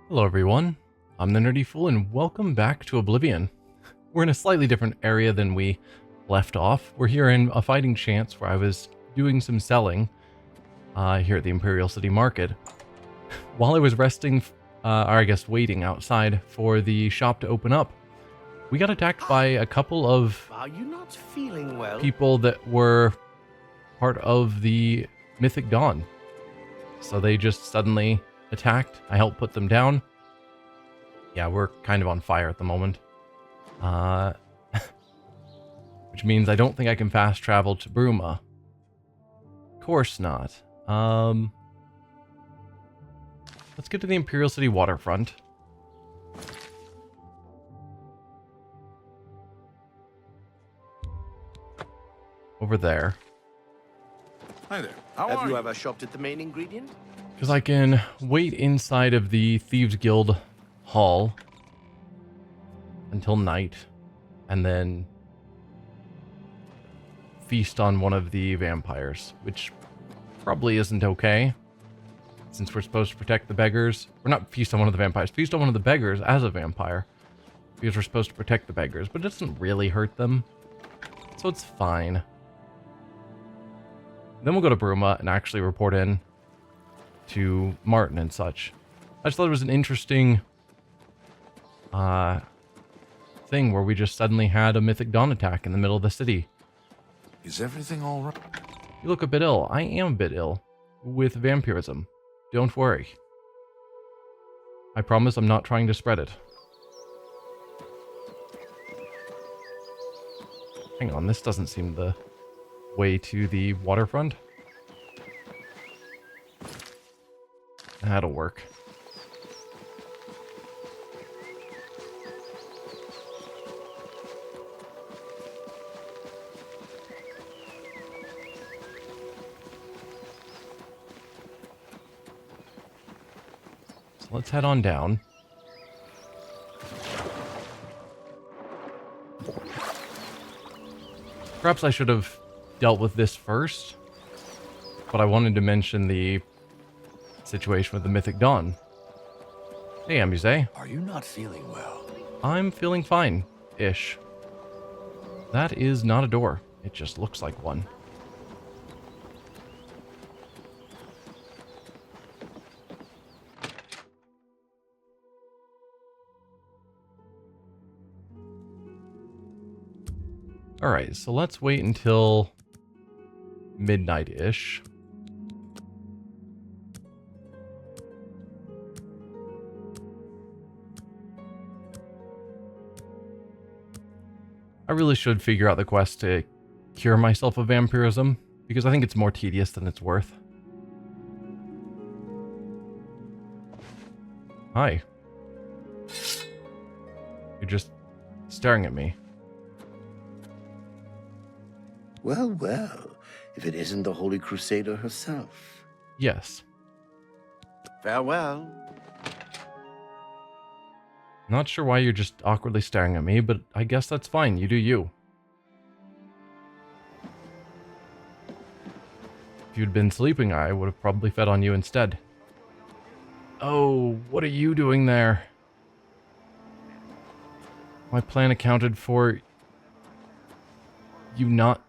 Hello everyone, I'm the Nerdy Fool and welcome back to Oblivion. We're in a slightly different area than we left off. We're here in a fighting chance where I was doing some selling here at the Imperial City Market. While I was resting, or I guess waiting outside for the shop to open up, we got attacked by a couple of Are you not feeling well? people that were part of the Mythic Dawn. So they just suddenly attacked. I helped put them down. Yeah, we're kind of on fire at the moment. Which means I don't think I can fast travel to Bruma. Of course not. Let's get to the Imperial City waterfront. Over there. Hi there. How Have are you you? ever shopped at the main ingredient? Because I can wait inside of the Thieves Guild hall until night, and then feast on one of the vampires, which probably isn't okay, since we're supposed to protect the beggars. We're not feast on one of the vampires, feast on one of the beggars as a vampire, because we're supposed to protect the beggars, but it doesn't really hurt them, so it's fine. Then we'll go to Bruma and actually report in to Martin and such. I just thought it was an interesting thing where we just suddenly had a Mythic Dawn attack in the middle of the city. Is everything all right? You look a bit ill. I am a bit ill with vampirism. Don't worry. I promise I'm not trying to spread it. Hang on, this doesn't seem the way to the waterfront. That'll work. So let's head on down. Perhaps I should have dealt with this first, but I wanted to mention the situation with the Mythic Dawn. Hey, Amuse. Are you not feeling well? I'm feeling fine-ish. That is not a door. It just looks like one. Alright, so let's wait until midnight-ish. I really should figure out the quest to cure myself of vampirism, because I think it's more tedious than it's worth. Hi. You're just staring at me. Well, well, if it isn't the Holy Crusader herself. Yes. Farewell. Not sure why you're just awkwardly staring at me, but I guess that's fine. You do you. If you'd been sleeping, I would have probably fed on you instead. Oh, what are you doing there? My plan accounted for you not...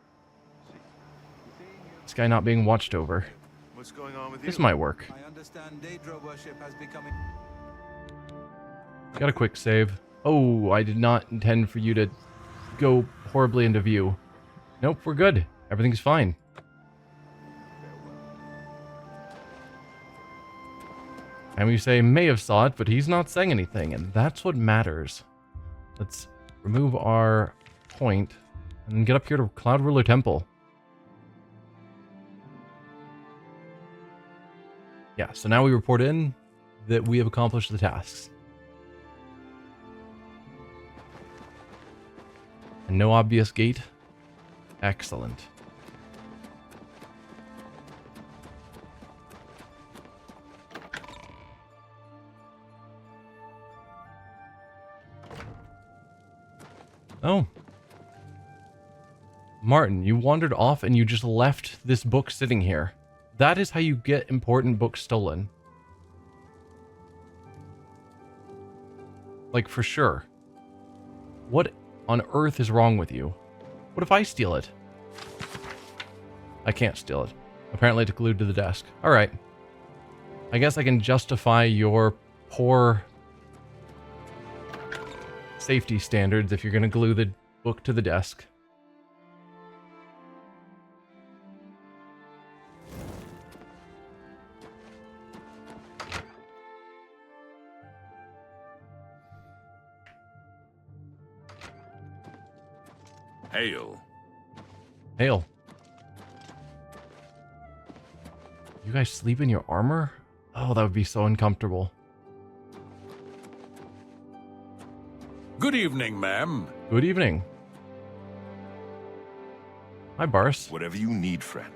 This guy not being watched over. What's going on with you? This might work. I understand Daedric worship has become... Got a quick save. Oh, I did not intend for you to go horribly into view. Nope, we're good. Everything's fine. And we say may have saw it, but he's not saying anything, and that's what matters. Let's remove our point and get up here to Cloud Ruler Temple. Yeah, so now we report in that we have accomplished the tasks. And no obvious gate. Excellent. Oh. Martin, you wandered off and you just left this book sitting here. That is how you get important books stolen. Like, for sure. What on earth is wrong with you? What if I steal it? I can't steal it. Apparently it's glued to the desk. Alright. I guess I can justify your poor safety standards if you're going to glue the book to the desk. Hail. Hail. You guys sleep in your armor? Oh, that would be so uncomfortable. Good evening, ma'am. Good evening. Hi, Bars. Whatever you need, friend.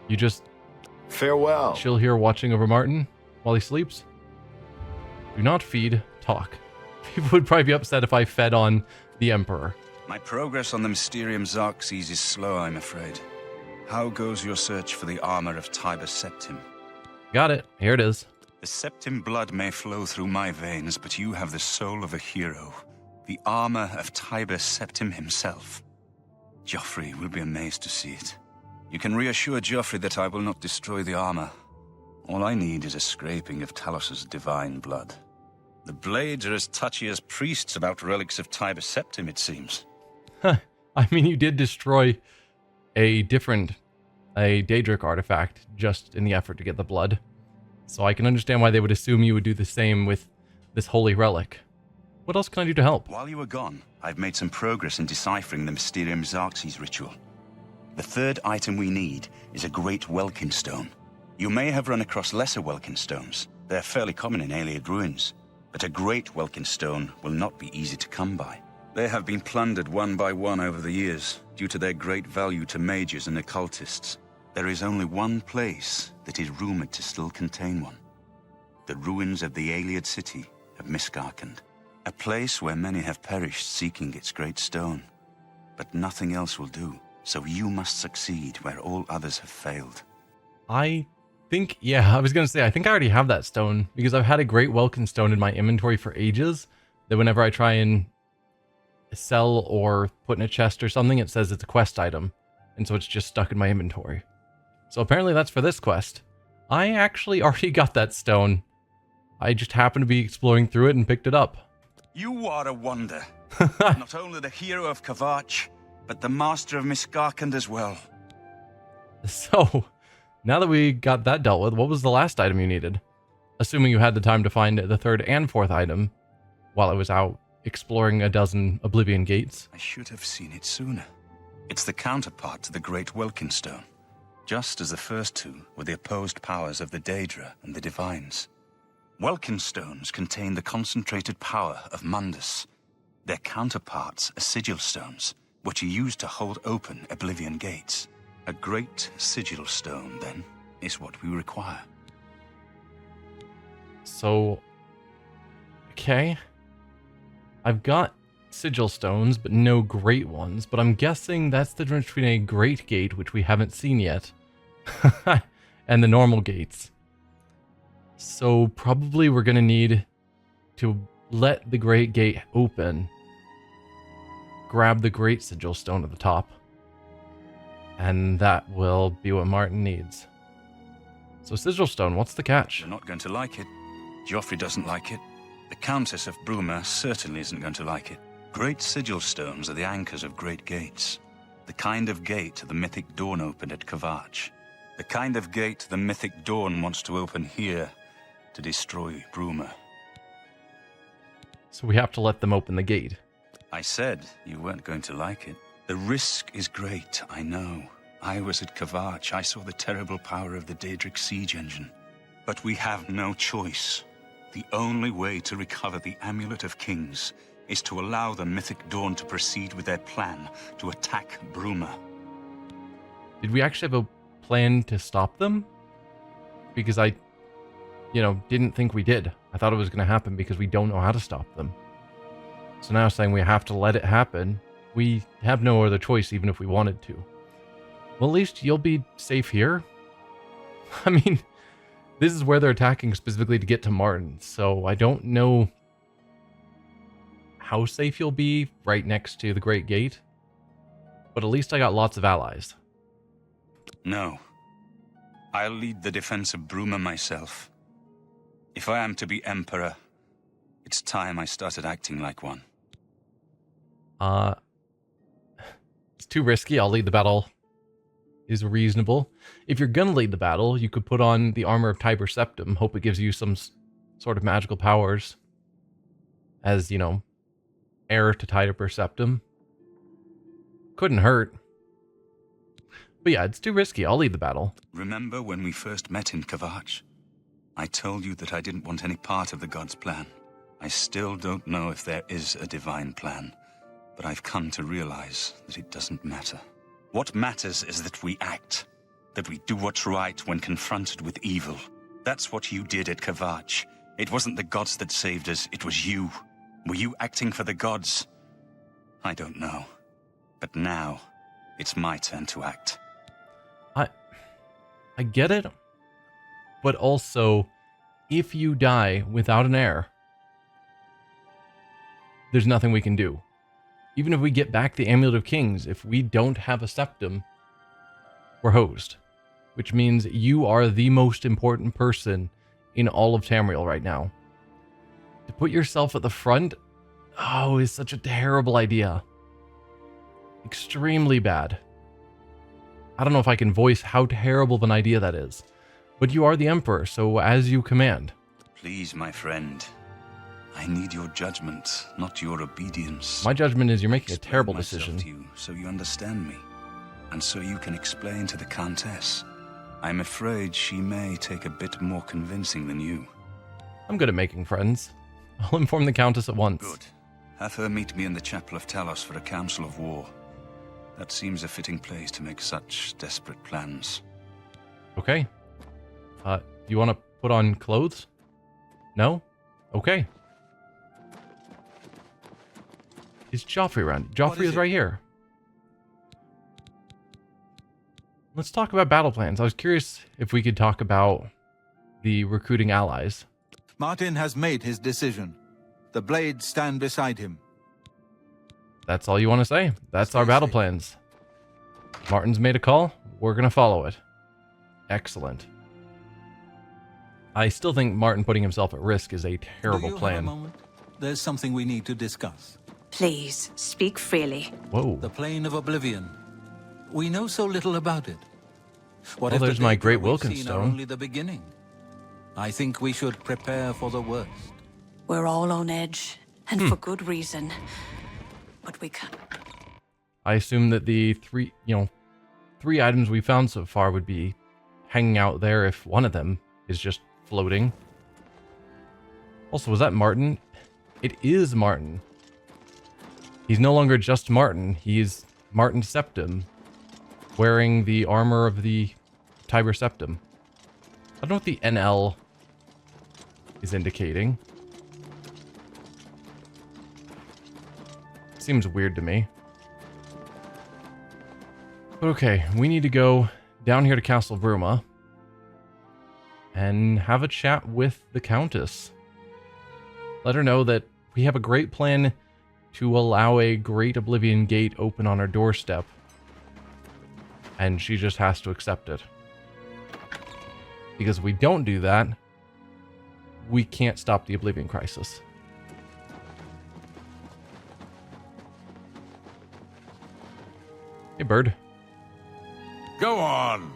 You just Farewell. chill here watching over Martin while he sleeps? Do not feed, talk. People would probably be upset if I fed on the Emperor. My progress on the Mysterium Xerxes is slow, I'm afraid. How goes your search for the armor of Tiber Septim? Got it. Here it is. The Septim blood may flow through my veins, but you have the soul of a hero. The armor of Tiber Septim himself. Joffrey will be amazed to see it. You can reassure Joffrey that I will not destroy the armor. All I need is a scraping of Talos's divine blood. The blades are as touchy as priests about relics of Tiber Septim, it seems. I mean, you did destroy a Daedric artifact just in the effort to get the blood. So I can understand why they would assume you would do the same with this holy relic. What else can I do to help? While you were gone, I've made some progress in deciphering the Mysterium Xerxes ritual. The third item we need is a great Welkin stone. You may have run across lesser Welkin stones. They're fairly common in Ayleid ruins. But a great Welkin stone will not be easy to come by. They have been plundered one by one over the years, due to their great value to mages and occultists. There is only one place that is rumored to still contain one. The ruins of the Ayleid city of Miskarkand. A place where many have perished seeking its great stone. But nothing else will do, so you must succeed where all others have failed. I think, yeah, I was going to say, I think I already have that stone, because I've had a great Welkin stone in my inventory for ages, that whenever I try and sell or put in a chest or something, it says it's a quest item, and so it's just stuck in my inventory. So apparently that's for this quest. I actually already got that stone. I just happened to be exploring through it and picked it up. You are a wonder. Not only the hero of Kavach, but the master of Miskarkand as well. So, now that we got that dealt with, what was the last item you needed? Assuming you had the time to find the third and fourth item while I was out exploring a dozen Oblivion gates. I should have seen it sooner. It's the counterpart to the Great Welkin Stone. Just as the first two were the opposed powers of the Daedra and the Divines. Welkin stones contain the concentrated power of Mundus. Their counterparts are sigil stones, which are used to hold open Oblivion gates. A great sigil stone, then, is what we require. So, okay. I've got sigil stones, but no great ones. But I'm guessing that's the difference between a great gate, which we haven't seen yet, and the normal gates. So probably we're going to need to let the great gate open, grab the great sigil stone at the top, and that will be what Martin needs. So sigil stone, what's the catch? You're not going to like it. Joffrey doesn't like it. The Countess of Bruma certainly isn't going to like it. Great sigil stones are the anchors of great gates. The kind of gate the mythic Dawn opened at Kavach. The kind of gate the mythic Dawn wants to open here to destroy Bruma. So we have to let them open the gate. I said you weren't going to like it. The risk is great, I know. I was at Kavach. I saw the terrible power of the Daedric siege engine. But we have no choice. The only way to recover the Amulet of Kings is to allow the Mythic Dawn to proceed with their plan to attack Bruma. Did we actually have a plan to stop them? Because I, didn't think we did. I thought it was going to happen because we don't know how to stop them. So now saying we have to let it happen, we have no other choice even if we wanted to. Well, at least you'll be safe here. I mean, this is where they're attacking specifically to get to Martin, so I don't know how safe you'll be right next to the Great Gate, but at least I got lots of allies. No. I'll lead the defense of Bruma myself. If I am to be Emperor, it's time I started acting like one. It's too risky. I'll lead the battle is reasonable. If you're gonna lead the battle, you could put on the armor of Tiber Septim, hope it gives you some sort of magical powers as, you know, heir to Tiber Septim. Couldn't hurt. But yeah, it's too risky. I'll lead the battle. Remember when we first met in Kavach? I told you that I didn't want any part of the gods' plan. I still don't know if there is a divine plan, but I've come to realize that it doesn't matter. What matters is that we act, that we do what's right when confronted with evil. That's what you did at Kavach. It wasn't the gods that saved us, it was you. Were you acting for the gods? I don't know. But now, it's my turn to act. I get it, but also, if you die without an heir, there's nothing we can do. Even if we get back the Amulet of Kings, if we don't have a septum, we're hosed. Which means you are the most important person in all of Tamriel right now. To put yourself at the front, is such a terrible idea. Extremely bad. I don't know if I can voice how terrible of an idea that is. But you are the Emperor, so as you command. Please, my friend. I need your judgment, not your obedience. My judgment is you're making a terrible decision. To you, so you understand me, and so you can explain to the Countess. I'm afraid she may take a bit more convincing than you. I'm good at making friends. I'll inform the Countess at once. Good. Have her meet me in the Chapel of Talos for a council of war. That seems a fitting place to make such desperate plans. Okay. Do you want to put on clothes? No? Okay. Is Joffrey around? Joffrey is right here. Let's talk about battle plans. I was curious if we could talk about the recruiting allies. Martin has made his decision. The blades stand beside him. That's all you want to say? That's our battle plans. Martin's made a call. We're going to follow it. Excellent. I still think Martin putting himself at risk is a terrible plan. Have a moment? There's something we need to discuss. Please, speak freely. Whoa. The Plane of Oblivion. We know so little about it. What if there's the my Daedra great we've Wilken seen are stone. only the beginning? I think we should prepare for the worst. We're all on edge, and for good reason. But we can't. I assume that the three items we found so far would be hanging out there if one of them is just floating. Also, was that Martin? It is Martin. He's no longer just Martin. He's Martin Septim, wearing the armor of the Tiber Septim. I don't know what the NL is indicating. Seems weird to me. But okay, we need to go down here to Castle Bruma and have a chat with the Countess. Let her know that we have a great plan to allow a great Oblivion gate open on our doorstep. And she just has to accept it. Because if we don't do that, we can't stop the Oblivion crisis. Hey, bird. Go on.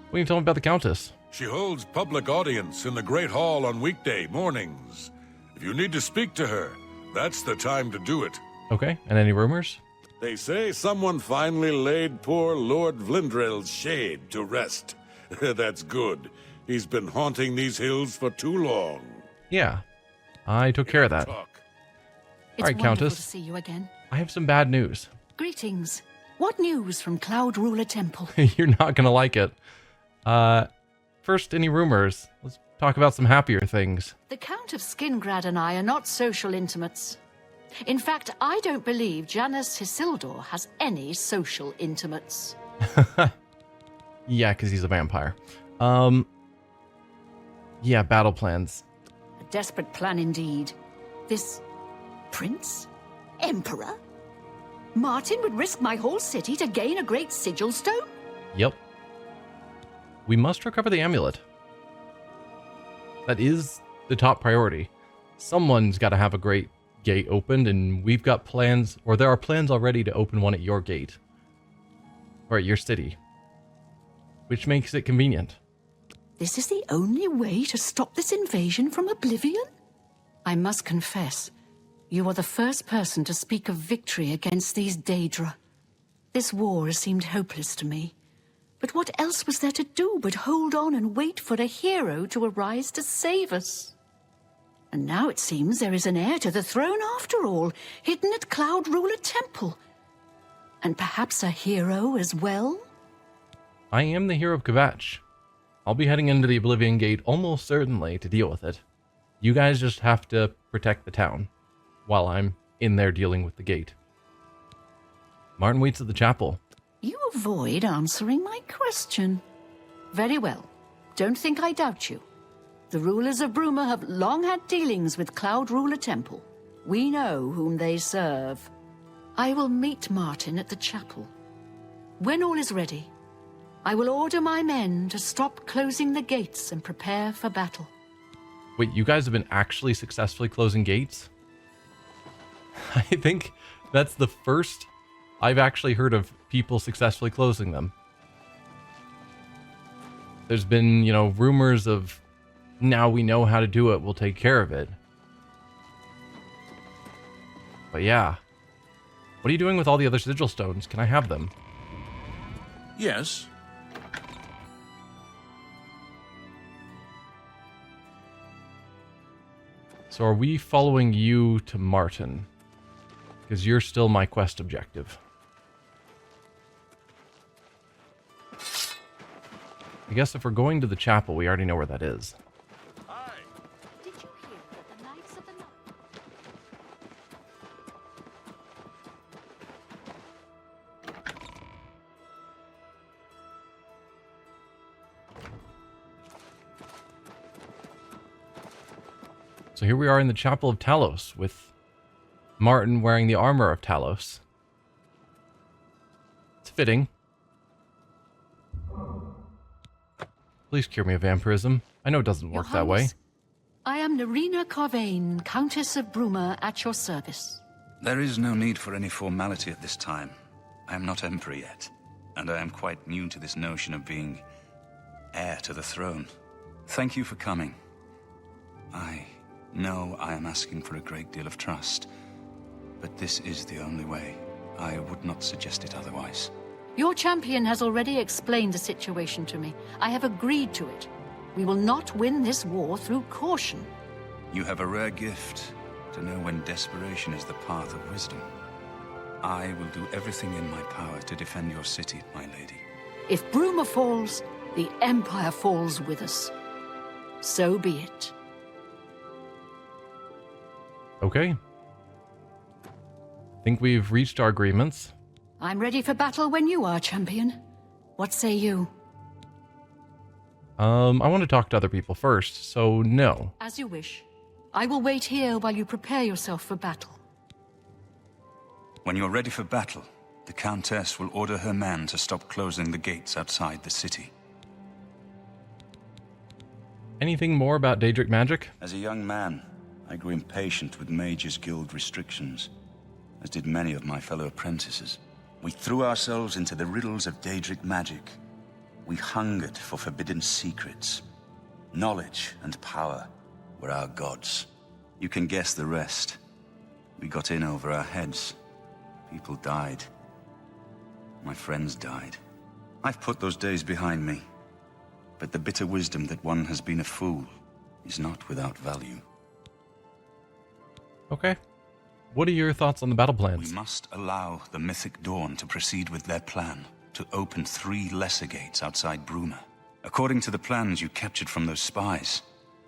What are you telling me about the Countess? She holds public audience in the Great Hall on weekday mornings. If you need to speak to her, that's the time to do it. Okay, and any rumors? They say someone finally laid poor Lord Vlindrel's shade to rest. That's good. He's been haunting these hills for too long. Yeah, I took care of that. Talk. It's All right, wonderful Countess. to see you again. I have some bad news. Greetings. What news from Cloud Ruler Temple? You're not going to like it. First, any rumors? Let's talk about some happier things. The Count of Skingrad and I are not social intimates. In fact, I don't believe Janus Isildur has any social intimates. Yeah, because he's a vampire. Yeah, battle plans. A desperate plan indeed. This prince? Emperor? Martin would risk my whole city to gain a great sigil stone? Yep. We must recover the amulet. That is the top priority. Someone's got to have a great gate opened, and we've got plans, or there are plans already to open one at your gate. Or at your city. Which makes it convenient. This is the only way to stop this invasion from Oblivion? I must confess, you are the first person to speak of victory against these Daedra. This war has seemed hopeless to me. But what else was there to do but hold on and wait for a hero to arise to save us? And now it seems there is an heir to the throne after all, hidden at Cloud Ruler Temple. And perhaps a hero as well? I am the hero of Kvatch. I'll be heading into the Oblivion Gate almost certainly to deal with it. You guys just have to protect the town, while I'm in there dealing with the gate. Martin waits at the chapel. You avoid answering my question. Very well. Don't think I doubt you. The rulers of Bruma have long had dealings with Cloud Ruler Temple. We know whom they serve. I will meet Martin at the chapel. When all is ready, I will order my men to stop closing the gates and prepare for battle. Wait, you guys have been actually successfully closing gates? I think that's the first I've actually heard of people successfully closing them. There's been, rumors of, now we know how to do it, we'll take care of it. But yeah. What are you doing with all the other sigil stones? Can I have them? Yes. So are we following you to Martin? Because you're still my quest objective. I guess if we're going to the chapel, we already know where that is. Did you hear that the Knights of the So here we are in the Chapel of Talos, with Martin wearing the armor of Talos. It's fitting. Please cure me of vampirism. I know it doesn't work that way. I am Nerina Carvain, Countess of Bruma, at your service. There is no need for any formality at this time. I am not Emperor yet, and I am quite new to this notion of being heir to the throne. Thank you for coming. I know I am asking for a great deal of trust, but this is the only way. I would not suggest it otherwise. Your champion has already explained the situation to me. I have agreed to it. We will not win this war through caution. You have a rare gift to know when desperation is the path of wisdom. I will do everything in my power to defend your city, my lady. If Bruma falls, the Empire falls with us. So be it. Okay. Think we've reached our agreements. I'm ready for battle when you are, champion. What say you? I want to talk to other people first, so no. As you wish. I will wait here while you prepare yourself for battle. When you're ready for battle, the Countess will order her men to stop closing the gates outside the city. Anything more about Daedric magic? As a young man, I grew impatient with Mages Guild restrictions, as did many of my fellow apprentices. We threw ourselves into the riddles of Daedric magic. We hungered for forbidden secrets. Knowledge and power were our gods. You can guess the rest. We got in over our heads. People died. My friends died. I've put those days behind me. But the bitter wisdom that one has been a fool is not without value. Okay. What are your thoughts on the battle plans? We must allow the Mythic Dawn to proceed with their plan to open 3 lesser gates outside Bruma. According to the plans you captured from those spies,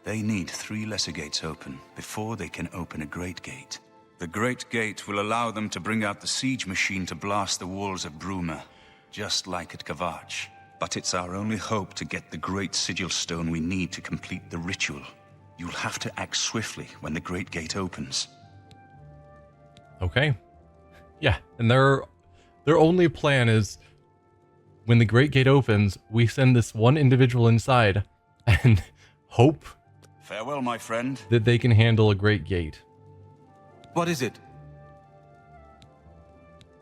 they need 3 lesser gates open before they can open a Great Gate. The Great Gate will allow them to bring out the siege machine to blast the walls of Bruma, just like at Kvatch. But it's our only hope to get the great sigil stone we need to complete the ritual. You'll have to act swiftly when the Great Gate opens. Okay. Yeah, and their only plan is when the Great Gate opens, we send this one individual inside and hope Farewell, my friend. that they can handle a Great Gate. What is it?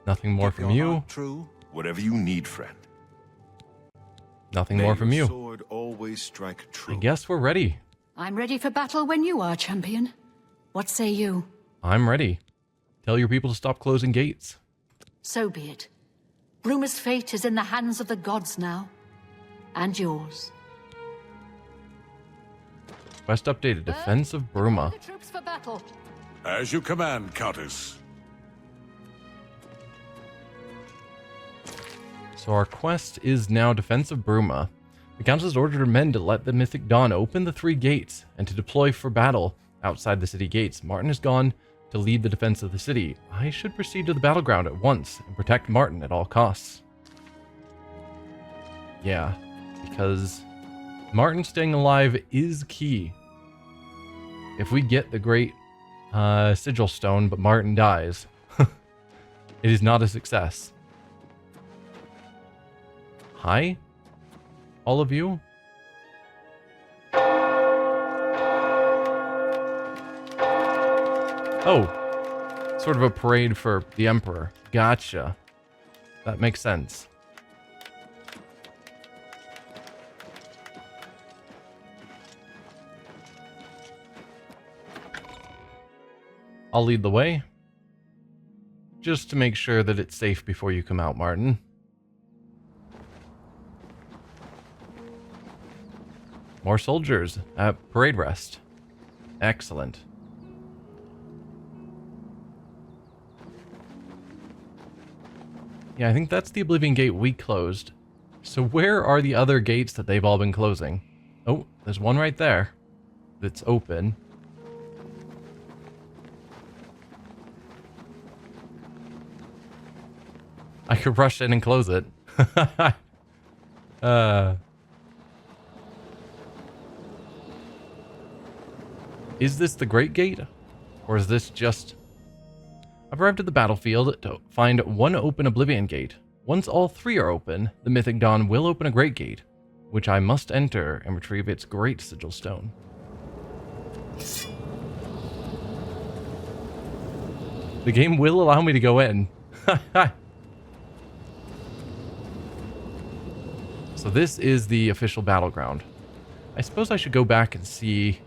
Nothing more Keep from your you. heart true? Whatever you need, friend. Nothing May more from your you. sword always strike I true. guess we're ready. I'm ready for battle when you are, champion. What say you? I'm ready. Tell your people to stop closing gates. So be it. Bruma's fate is in the hands of the gods now. And yours. Quest updated. Defense of Bruma. The troops for battle. As you command, Countess. So our quest is now Defense of Bruma. The Council has ordered her men to let the Mythic Dawn open the 3 gates and to deploy for battle outside the city gates. Martin has gone to lead the defense of the city. I should proceed to the battleground at once and protect Martin at all costs. Yeah, because Martin staying alive is key. If we get the great sigil stone, but Martin dies, it is not a success. Hi, all of you. Oh, sort of a parade for the Emperor. Gotcha. That makes sense. I'll lead the way. Just to make sure that it's safe before you come out, Martin. More soldiers at parade rest. Excellent. Yeah, I think that's the Oblivion Gate we closed. So where are the other gates that they've all been closing? Oh, there's one right there that's open. I could rush in and close it. Is this the Great Gate? Or is this just... I've arrived at the battlefield to find one open Oblivion Gate. Once all 3 are open, the Mythic Dawn will open a Great Gate, which I must enter and retrieve its great sigil stone. The game will allow me to go in. So this is the official battleground. I suppose I should go back and see.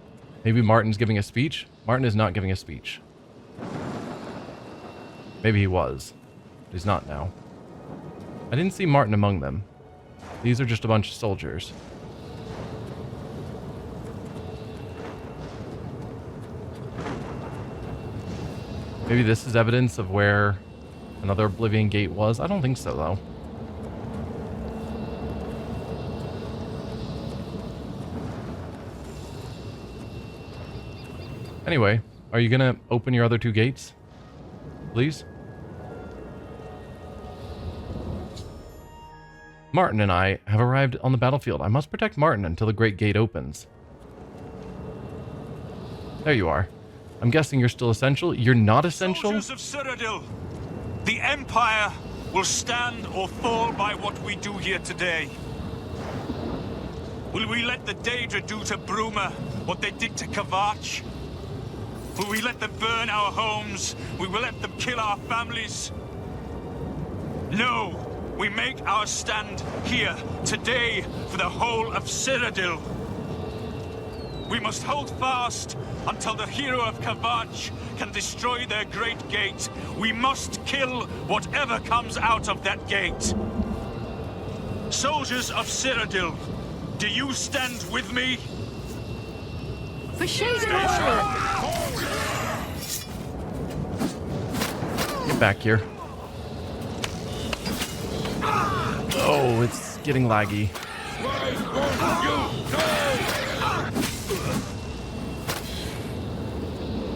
Maybe Martin's giving a speech? Martin is not giving a speech. Maybe he was. But he's not now. I didn't see Martin among them. These are just a bunch of soldiers. Maybe this is evidence of where another Oblivion Gate was. I don't think so, though. Anyway, are you gonna open your other 2 gates? Please? Martin and I have arrived on the battlefield. I must protect Martin until the Great Gate opens. There you are. I'm guessing you're still essential. You're not essential? Soldiers of Cyrodiil, the Empire will stand or fall by what we do here today. Will we let the Daedra do to Bruma what they did to Kavach? Will we let them burn our homes? We will let them kill our families? No! We make our stand here, today, for the whole of Cyrodiil. We must hold fast until the hero of Kavach can destroy their great gate. We must kill whatever comes out of that gate. Soldiers of Cyrodiil, do you stand with me? For shame! Get back here. Oh, it's getting laggy.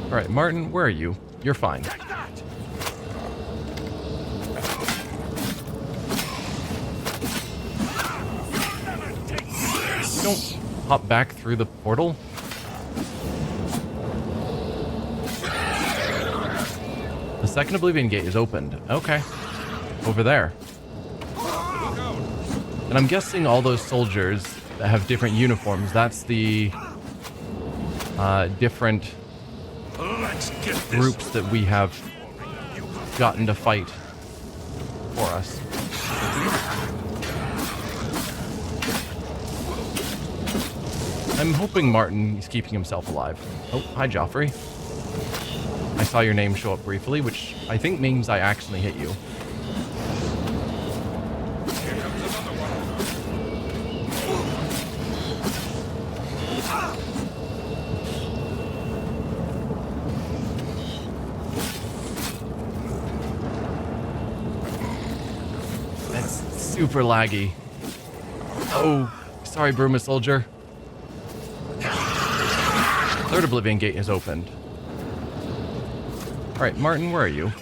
Alright, Martin, where are you? You're fine. You don't hop back through the portal? second Oblivion Gate is opened. Okay. Over there. And I'm guessing all those soldiers that have different uniforms, that's the different groups that we have gotten to fight for us. I'm hoping Martin is keeping himself alive. Oh, hi Joffrey. I saw your name show up briefly, which I think means I accidentally hit you. That's super laggy. Oh, sorry, Bruma soldier. Third Oblivion Gate is opened. Alright, Martin, where are you?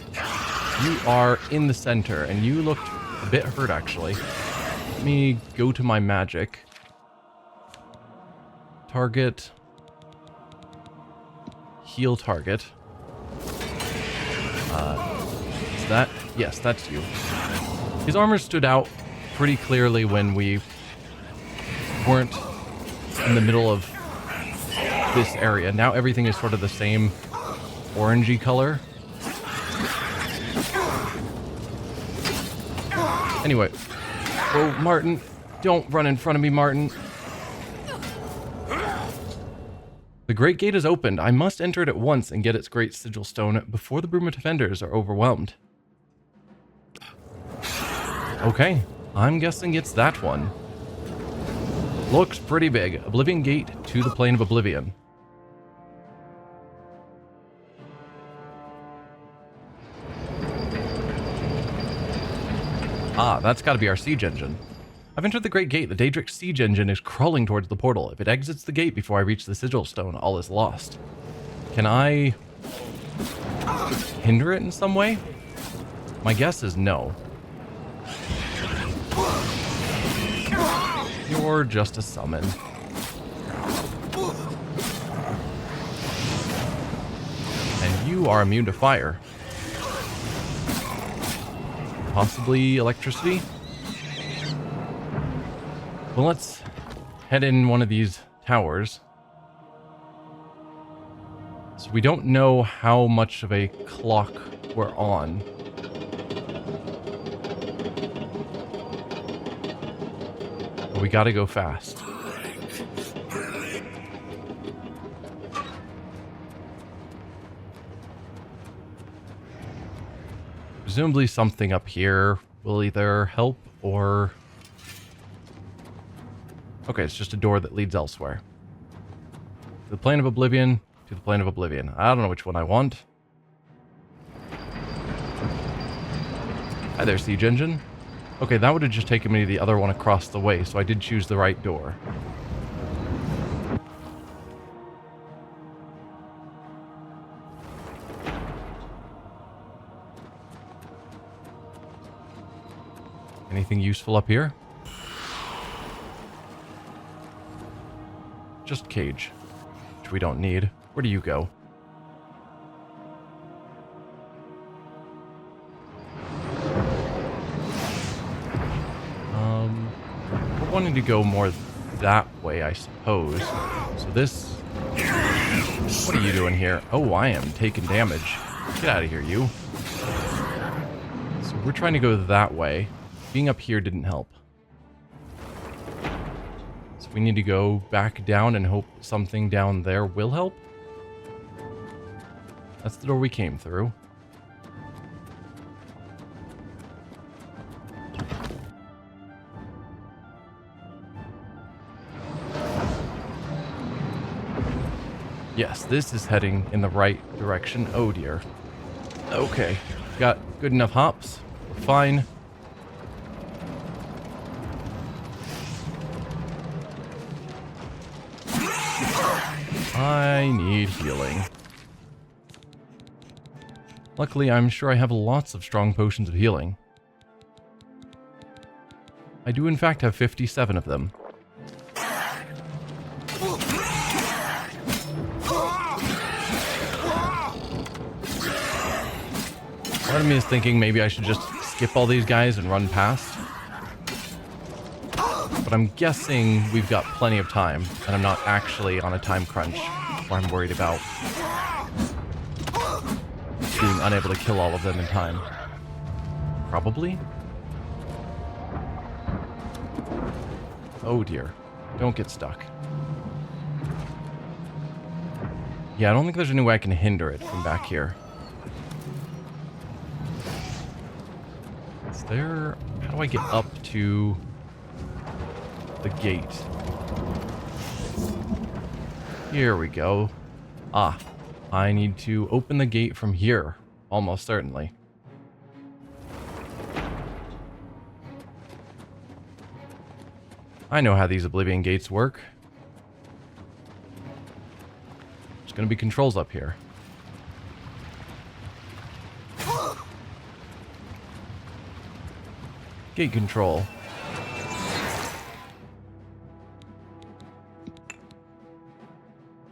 You are in the center, and you looked a bit hurt, actually. Let me go to my magic. Target. Heal target. Is that? Yes, that's you. His armor stood out pretty clearly when we weren't in the middle of this area. Now everything is sort of the same orangey color. Anyway. Oh, Martin. Don't run in front of me, Martin. The Great Gate is opened. I must enter it at once and get its great sigil stone before the Bruma defenders are overwhelmed. Okay. I'm guessing it's that one. Looks pretty big. Oblivion Gate to the Plane of Oblivion. Ah, that's got to be our siege engine. I've entered the Great Gate. The Daedric siege engine is crawling towards the portal. If it exits the gate before I reach the sigil stone, all is lost. Can I hinder it in some way? My guess is no. You're just a summon. And you are immune to fire. Possibly electricity? Well, let's head in one of these towers. So we don't know how much of a clock we're on. But we gotta go fast. Presumably something up here will either help or... Okay, it's just a door that leads elsewhere. To the Plane of Oblivion, to the Plane of Oblivion. I don't know which one I want. Hi there, siege engine. Okay, that would have just taken me to the other one across the way, so I did choose the right door. Anything useful up here? Just cage, which we don't need. Where do you go? We're wanting to go more that way, I suppose. So this... What are you doing here? Oh, I am taking damage. Get out of here, you. So we're trying to go that way. Being up here didn't help. So we need to go back down and hope something down there will help. That's the door we came through. Yes, this is heading in the right direction. Oh dear. Okay. Got good enough hops. We're fine. I need healing. Luckily, I'm sure I have lots of strong potions of healing. I do in fact have 57 of them. Part of me is thinking maybe I should just skip all these guys and run past. But I'm guessing we've got plenty of time, and I'm not actually on a time crunch where I'm worried about being unable to kill all of them in time. Probably? Oh dear. Don't get stuck. Yeah, I don't think there's any way I can hinder it from back here. Is there... How do I get up to the gate? Here we go. Ah, I need to open the gate from here. Almost certainly. I know how these Oblivion gates work. There's going to be controls up here. Gate control.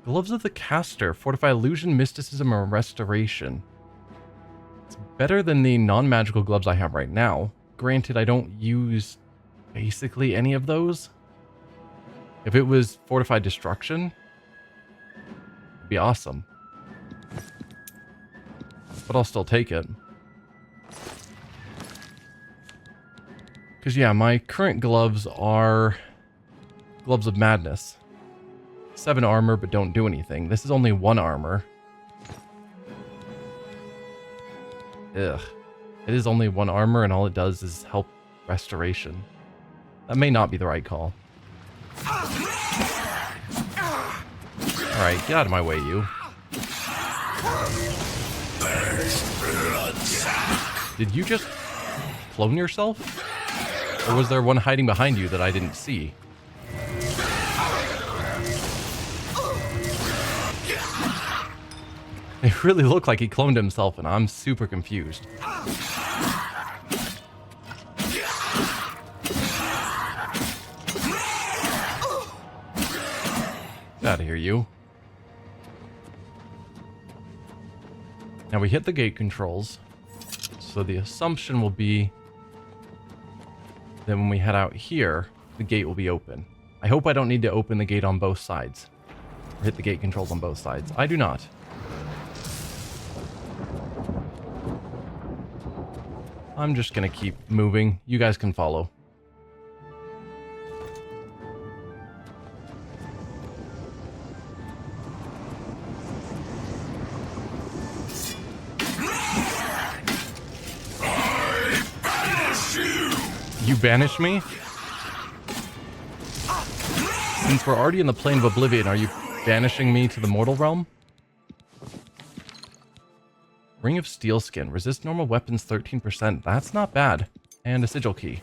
Gloves of the Caster. Fortify illusion, mysticism, or restoration. It's better than the non-magical gloves I have right now. Granted, I don't use basically any of those. If it was fortified destruction, it'd be awesome. But I'll still take it. Because yeah, my current gloves are gloves of madness. 7 armor, but don't do anything. This is only 1 armor. Ugh. It is only 1 armor, and all it does is help restoration. That may not be the right call. Alright, get out of my way, you. Did you just clone yourself? Or was there one hiding behind you that I didn't see? It really looked like he cloned himself, and I'm super confused. Get out of here, you. Now we hit the gate controls, so the assumption will be that when we head out here, the gate will be open. I hope I don't need to open the gate on both sides, or hit the gate controls on both sides. I do not. I'm just gonna keep moving. You guys can follow. You banish me? Since we're already in the plane of Oblivion, are you banishing me to the mortal realm? Ring of Steelskin. Resist normal weapons 13%. That's not bad. And a sigil key.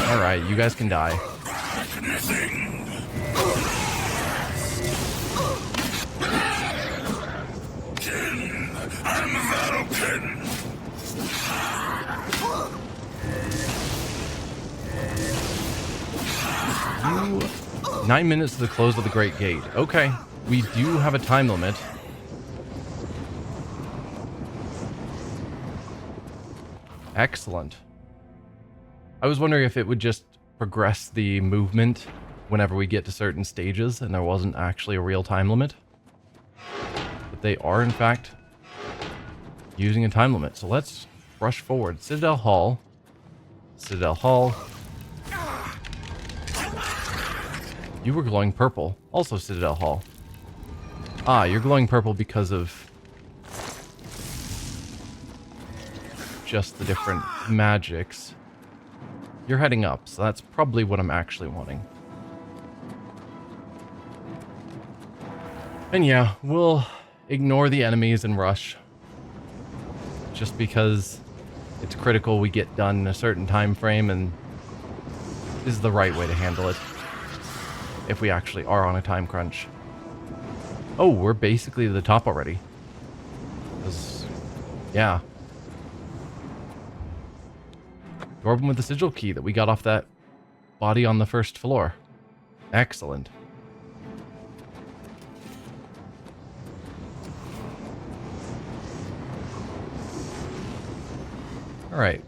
Alright, you guys can die. You... 9 minutes to the close of the Great Gate. Okay, we do have a time limit. Excellent. I was wondering if it would just progress the movement whenever we get to certain stages and there wasn't actually a real time limit. But they are, in fact, using a time limit. So let's rush forward. Citadel Hall. Citadel Hall. You were glowing purple. Also Citadel Hall. Ah, you're glowing purple because of just the different magics. You're heading up, so that's probably what I'm actually wanting. And yeah, we'll ignore the enemies and rush. Just because it's critical we get done in a certain time frame, and this is the right way to handle it. If we actually are on a time crunch. Oh, we're basically to the top already. Yeah. Open with the sigil key that we got off that body on the first floor. Excellent. Alright.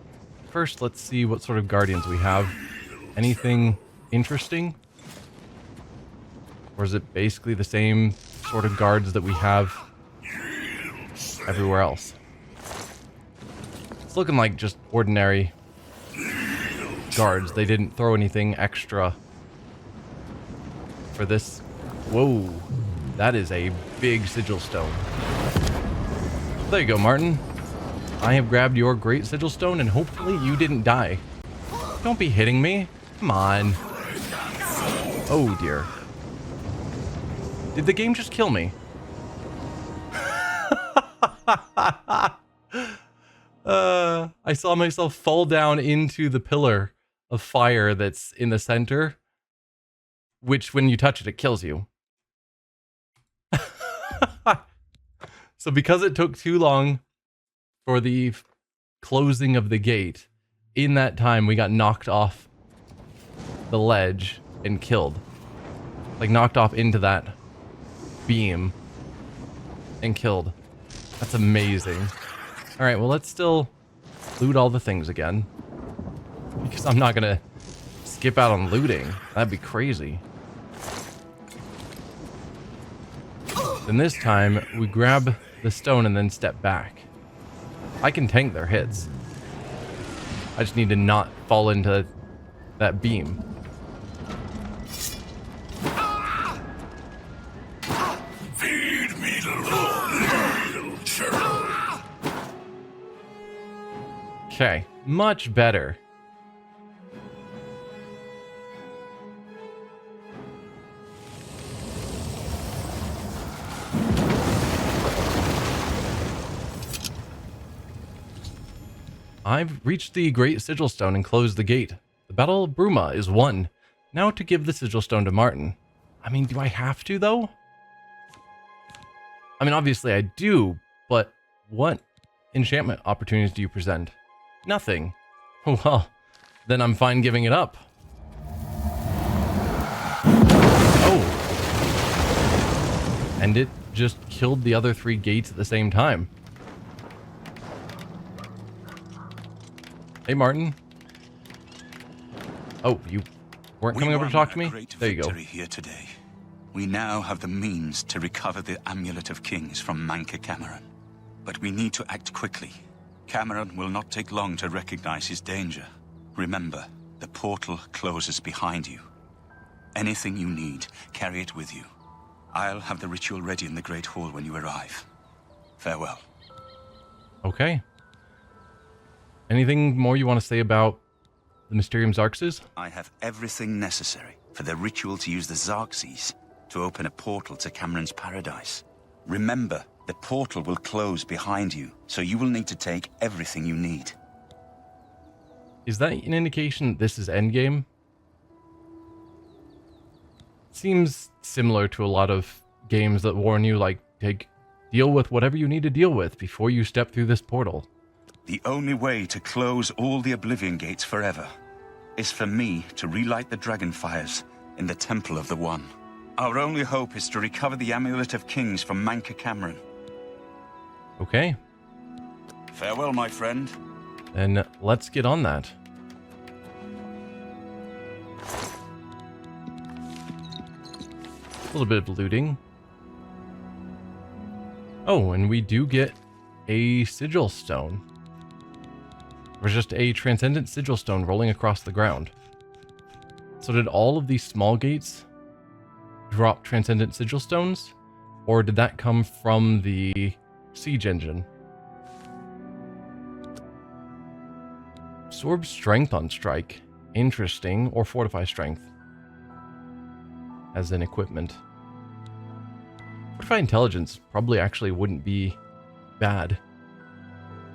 First, let's see what sort of guardians we have. Anything interesting? Or is it basically the same sort of guards that we have everywhere else? It's looking like just ordinary guards. They didn't throw anything extra for this. Whoa. That is a big sigil stone. There you go, Martin. I have grabbed your great sigil stone and hopefully you didn't die. Don't be hitting me. Come on. Oh dear. Did the game just kill me? I saw myself fall down into the pillar of fire that's in the center, which when you touch it, it kills you. So because it took too long for the closing of the gate, in that time we got knocked off the ledge and killed. Like knocked off into that beam and killed. That's amazing. Alright, well let's still loot all the things again. Because I'm not gonna skip out on looting. That'd be crazy. Then this time, we grab the stone and then step back. I can tank their hits. I just need to not fall into that beam. Feed me the Lord, children. Okay, much better. I've reached the Great Sigil Stone and closed the gate. The Battle of Bruma is won. Now to give the Sigil Stone to Martin. I mean, do I have to, though? I mean, obviously I do, but what enchantment opportunities do you present? Nothing. Well, then I'm fine giving it up. Oh. And it just killed the other 3 gates at the same time. Hey, Martin. Oh, you weren't coming over to talk to me? There you go. Here today. We now have the means to recover the Amulet of Kings from Manca Cameron. But we need to act quickly. Cameron will not take long to recognize his danger. Remember, the portal closes behind you. Anything you need, carry it with you. I'll have the ritual ready in the Great Hall when you arrive. Farewell. Okay. Anything more you want to say about the Mysterium Xarxes? I have everything necessary for the ritual to use the Xarxes to open a portal to Cameron's paradise. Remember, the portal will close behind you, so you will need to take everything you need. Is that an indication that this is endgame? Seems similar to a lot of games that warn you, like, deal with whatever you need to deal with before you step through this portal. The only way to close all the Oblivion Gates forever is for me to relight the dragon fires in the Temple of the One. Our only hope is to recover the Amulet of Kings from Manca Cameron. Okay. Farewell, my friend. Then let's get on that. A little bit of looting. Oh, and we do get a sigil stone. There's just a transcendent sigil stone rolling across the ground. So did all of these small gates drop transcendent sigil stones? Or did that come from the siege engine? Absorb strength on strike. Interesting. Or fortify strength. As an equipment. Fortify intelligence probably actually wouldn't be bad.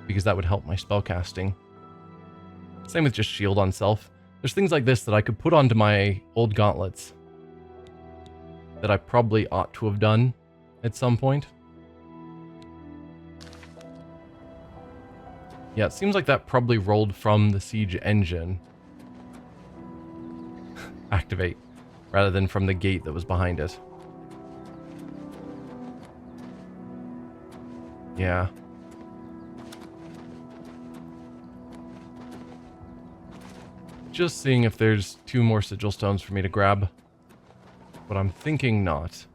Because that would help my spellcasting. Same with just shield on self. There's things like this that I could put onto my old gauntlets. That I probably ought to have done at some point. Yeah, it seems like that probably rolled from the siege engine. Activate. Rather than from the gate that was behind it. Just seeing if there's 2 more sigil stones for me to grab. But I'm thinking not.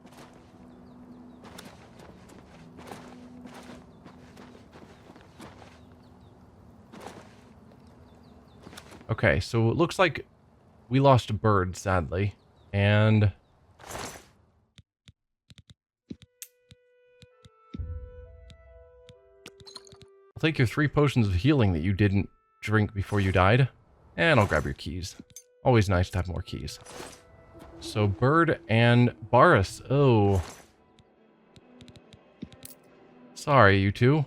Okay, so it looks like we lost a bird, sadly. And I'll take your 3 potions of healing that you didn't drink before you died. And I'll grab your keys. Always nice to have more keys. So bird and Baris. Oh. Sorry, you two.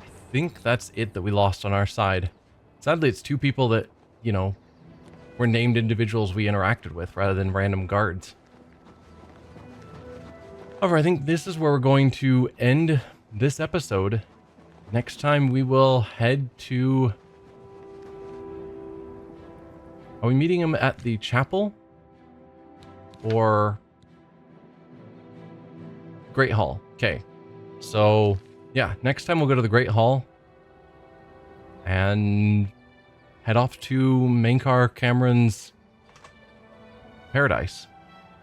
I think that's it that we lost on our side. Sadly, it's 2 people that, you know, were named individuals we interacted with rather than random guards. However, I think this is where we're going to end this episode. Next time we will head to... Are we meeting him at the chapel? Or... Great Hall. Okay. So, yeah, next time we'll go to the Great Hall. And head off to Mainkar Cameron's paradise.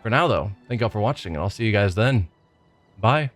For now, though, thank y'all for watching, and I'll see you guys then. Bye.